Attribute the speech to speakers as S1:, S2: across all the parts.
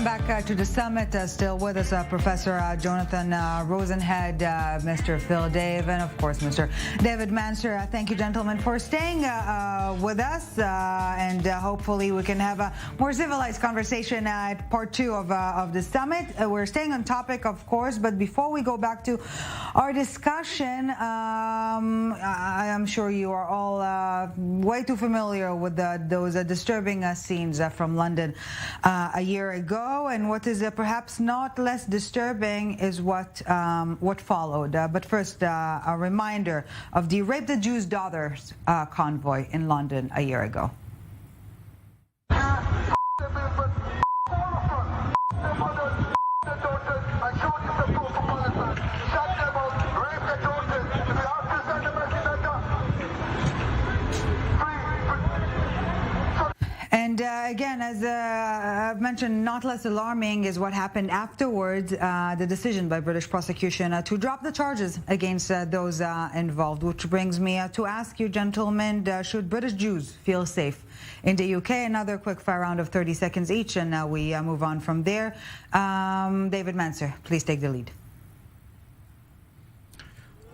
S1: Welcome back to the summit. Still with us, Professor Jonathan Rosenhead, Mr. Phil Dave, and of course, Mr. David Mencer. Thank you, gentlemen, for staying with us, and hopefully we can have a more civilized conversation at part 2 of the summit. We're staying on topic, of course, but before we go back to our discussion, I am sure you are all way too familiar with those disturbing scenes from London a year ago, and what is perhaps not less disturbing is what followed. But first, a reminder of the Rape the Jews' Daughters convoy in London a year ago. And again, as I've mentioned, not less alarming is what happened afterwards, the decision by British prosecution to drop the charges against those involved, which brings me to ask you, gentlemen, should British Jews feel safe in the UK? Another quick fire round of 30 seconds each, and we move on from there. David Mencer, please take the lead.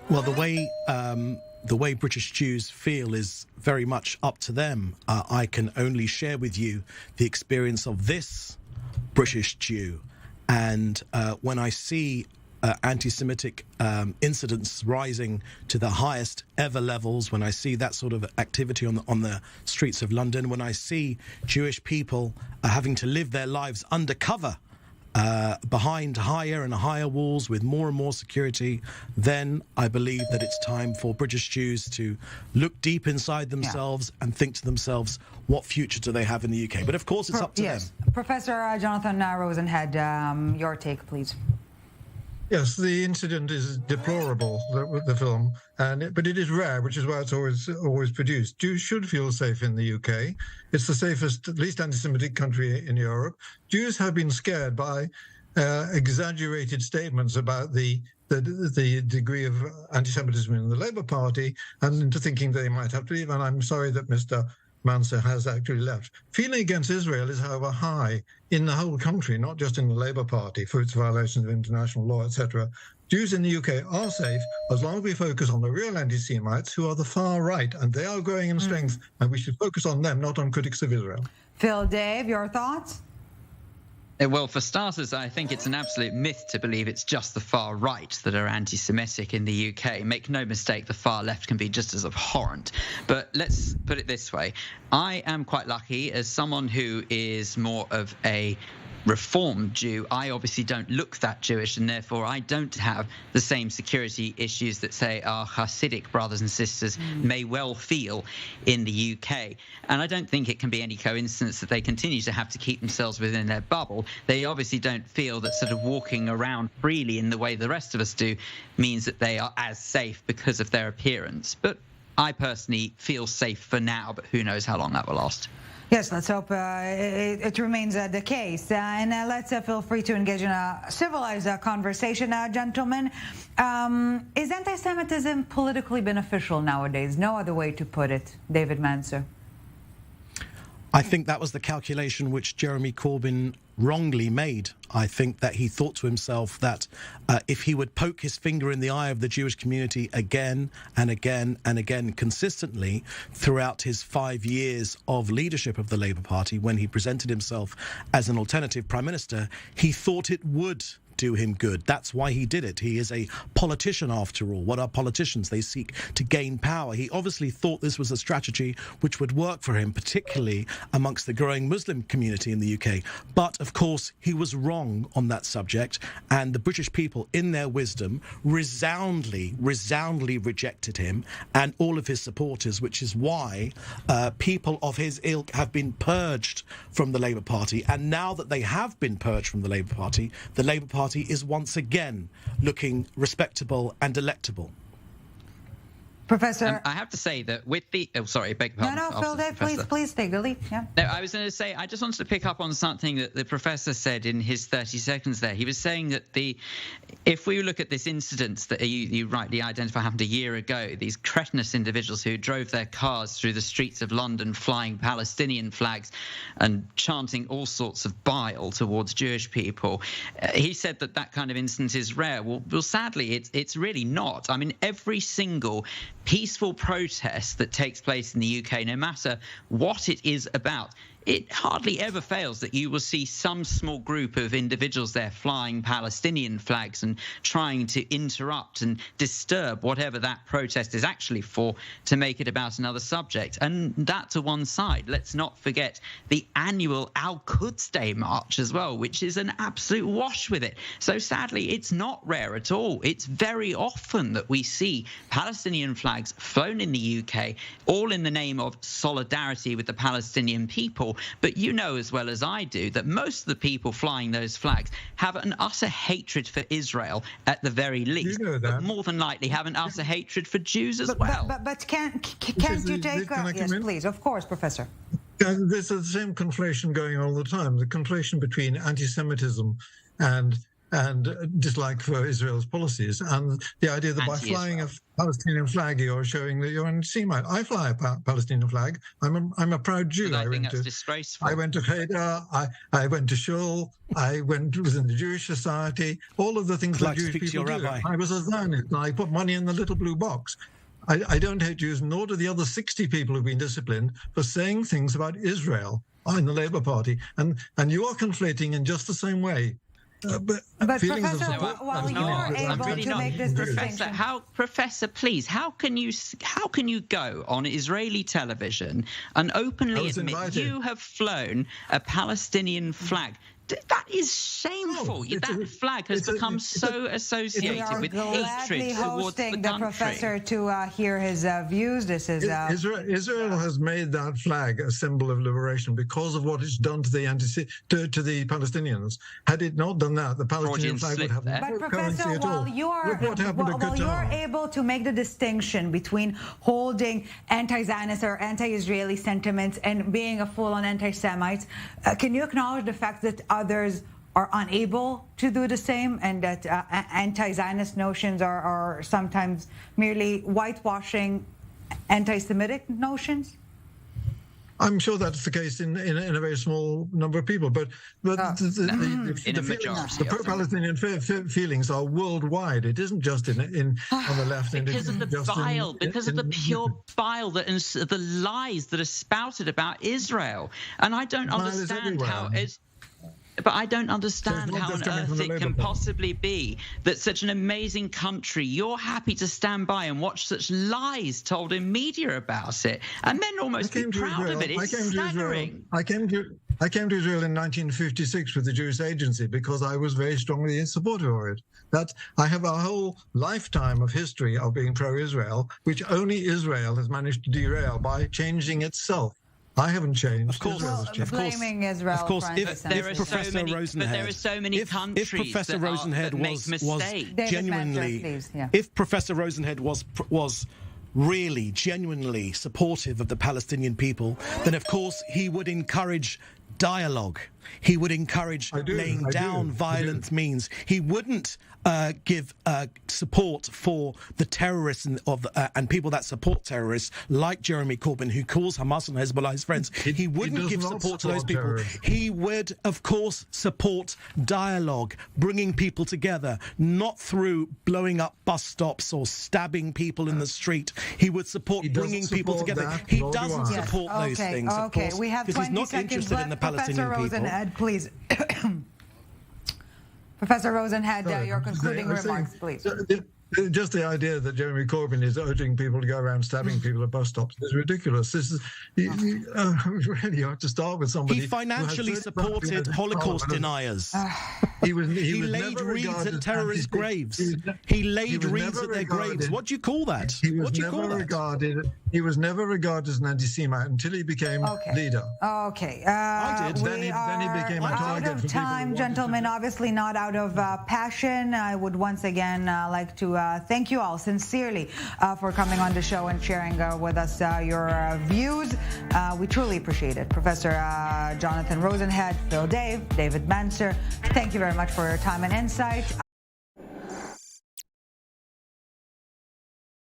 S2: Well, the way British Jews feel is very much up to them. I can only share with you the experience of this British Jew. And when I see anti-Semitic incidents rising to the highest ever levels, when I see that sort of activity on the streets of London, when I see Jewish people having to live their lives undercover, behind higher and higher walls with more and more security, then I believe that it's time for British Jews to look deep inside themselves and think to themselves, what future do they have in the UK? But of course, it's up to them.
S1: Professor Jonathan Rosenhead, your take, please.
S3: Yes, the incident is deplorable, the film, but it is rare, which is why it's always produced. Jews should feel safe in the UK. It's the safest, least anti-Semitic country in Europe. Jews have been scared by exaggerated statements about the degree of anti-Semitism in the Labour Party, and into thinking they might have to leave. And I'm sorry that Mr. Mencer has actually left. Feeling against Israel is, however, high in the whole country, not just in the Labour Party for its violations of international law, etc. Jews in the UK are safe as long as we focus on the real anti-Semites, who are the far right, and they are growing in strength, and we should focus on them, not on critics of Israel.
S1: Phil, Dave, your thoughts?
S4: Well, for starters, I think it's an absolute myth to believe it's just the far right that are anti-Semitic in the UK. Make no mistake, the far left can be just as abhorrent. But let's put it this way. I am quite lucky as someone who is more of a Reformed Jew. I obviously don't look that Jewish, and therefore I don't have the same security issues that, say, our Hasidic brothers and sisters may well feel in the UK. And I don't think it can be any coincidence that they continue to have to keep themselves within their bubble. They obviously don't feel that sort of walking around freely in the way the rest of us do means that they are as safe because of their appearance. But I personally feel safe for now, but who knows how long that will last.
S1: Yes, let's hope it remains the case. And let's feel free to engage in a civilized conversation, gentlemen. Is anti-Semitism politically beneficial nowadays? No other way to put it. David Mencer.
S2: I think that was the calculation which Jeremy Corbyn wrongly made. I think that he thought to himself that if he would poke his finger in the eye of the Jewish community again and again and again consistently throughout his 5 years of leadership of the Labour Party, when he presented himself as an alternative prime minister, he thought it would do him good. That's why he did it. He is a politician, after all. What are politicians? They seek to gain power. He obviously thought this was a strategy which would work for him, particularly amongst the growing Muslim community in the UK. But, of course, he was wrong on that subject, and the British people, in their wisdom, resoundingly rejected him and all of his supporters, which is why people of his ilk have been purged from the Labour Party. And now that they have been purged from the Labour Party is once again looking respectable and electable.
S1: Professor.
S4: I have to say that with the beg your pardon.
S1: No, Phil, Dave, please take the lead. Yeah.
S4: No, I was going to say, I just wanted to pick up on something that the professor said in his 30 seconds there. He was saying that if we look at this incident that you rightly identify happened a year ago, these cretinous individuals who drove their cars through the streets of London flying Palestinian flags and chanting all sorts of bile towards Jewish people, he said that kind of instance is rare. Well, sadly, it's really not. I mean, every single peaceful protest that takes place in the UK, no matter what it is about, it hardly ever fails that you will see some small group of individuals there flying Palestinian flags and trying to interrupt and disturb whatever that protest is actually for to make it about another subject. And that to one side. Let's not forget the annual Al-Quds Day march as well, which is an absolute wash with it. So sadly, it's not rare at all. It's very often that we see Palestinian flags flown in the UK, all in the name of solidarity with the Palestinian people. But you know as well as I do that most of the people flying those flags have an utter hatred for Israel at the very least.
S3: You know that.
S4: But more than likely have an utter hatred for Jews as well.
S1: But can't you take... yes, please. Of course, Professor.
S3: There's the same conflation going on all the time, the conflation between anti-Semitism and dislike for Israel's policies, and the idea that by flying a Palestinian flag you're showing that you're anti-Semite. I fly a Palestinian flag. I'm a proud Jew.
S4: I think that's disgraceful.
S3: I went to Cheder. I went to Shul. was in the Jewish Society. All of the things that Jewish people do. I was a Zionist, and I put money in the little blue box. I don't hate Jews, nor do the other 60 people who've been disciplined for saying things about Israel in the Labour Party, and you are conflating in just the same way. But
S1: Professor, while you're able to make this distinction,
S4: Professor, please, how can you go on Israeli television and openly admit you have flown a Palestinian flag? That is shameful. That flag has become so associated with hatred towards the country.
S1: The professor to hear his views. This is
S3: Israel has made that flag a symbol of liberation because of what it's done to the Palestinians. Had it not done that, the Palestinian flag would have no currency at all. While
S1: you're able to make the distinction between holding anti-Zionist or anti-Israeli sentiments and being a full-on anti-Semite, can you acknowledge the fact that others are unable to do the same, and that anti-Zionist notions are sometimes merely whitewashing anti-Semitic notions?
S3: I'm sure that's the case in a very small number of people, but the pro-Palestinian feelings are worldwide. It isn't just on the left.
S4: Because of the bile, because of the pure bile and the lies that are spouted about Israel, and I don't understand how it's. But I don't understand how on earth it can possibly be that such an amazing country, you're happy to stand by and watch such lies told in media about it, and then almost be proud of it. It's staggering.
S3: I came to Israel in 1956 with the Jewish Agency because I was very strongly in support of it. That I have a whole lifetime of history of being pro-Israel, which only Israel has managed to derail by changing itself. I haven't changed.
S1: Of course, blaming Israel.
S2: Of course, if Professor Rosenhead,
S4: there are so many countries
S2: if Professor Rosenhead
S4: was
S2: genuinely, if Professor Rosenhead was really genuinely supportive of the Palestinian people, then of course he would encourage dialogue. He would encourage laying down violent means. He wouldn't give support for the terrorists and people that support terrorists, like Jeremy Corbyn, who calls Hamas and Hezbollah his friends. He wouldn't give support to those people. Terrorists. He would, of course, support dialogue, bringing people together, not through blowing up bus stops or stabbing people in the street. He would support bringing people together. He doesn't support those things, of course,
S1: we have 20
S2: because he's not interested
S1: left.
S2: in the Palestinian
S1: Professor
S2: people.
S1: Rosenhead, please. Professor Rosenhead, your concluding remarks, please.
S3: Just the idea that Jeremy Corbyn is urging people to go around stabbing people at bus stops is ridiculous. This is really, you have to start with somebody.
S2: He financially supported Holocaust deniers.
S3: He was
S2: laid
S3: never
S2: reeds
S3: regarded
S2: at terrorist
S3: anti-
S2: graves. He laid
S3: was
S2: reeds
S3: never
S2: at their
S3: regarded-
S2: graves. What do you call that?
S3: He was
S2: What do you
S3: never
S2: call that?
S3: regarded. He was never regarded as an anti-Semite until he became leader.
S1: Okay.
S2: I did.
S3: Then he became a
S1: out
S3: target for
S1: of
S3: people who
S1: time,
S3: wanted
S1: gentlemen.
S3: to-
S1: Obviously not out of passion. I would once again like to thank you all sincerely for coming on the show and sharing with us your views. We truly appreciate it. Professor Jonathan Rosenhead, Phil David Mencer, thank you very much for your time and insight.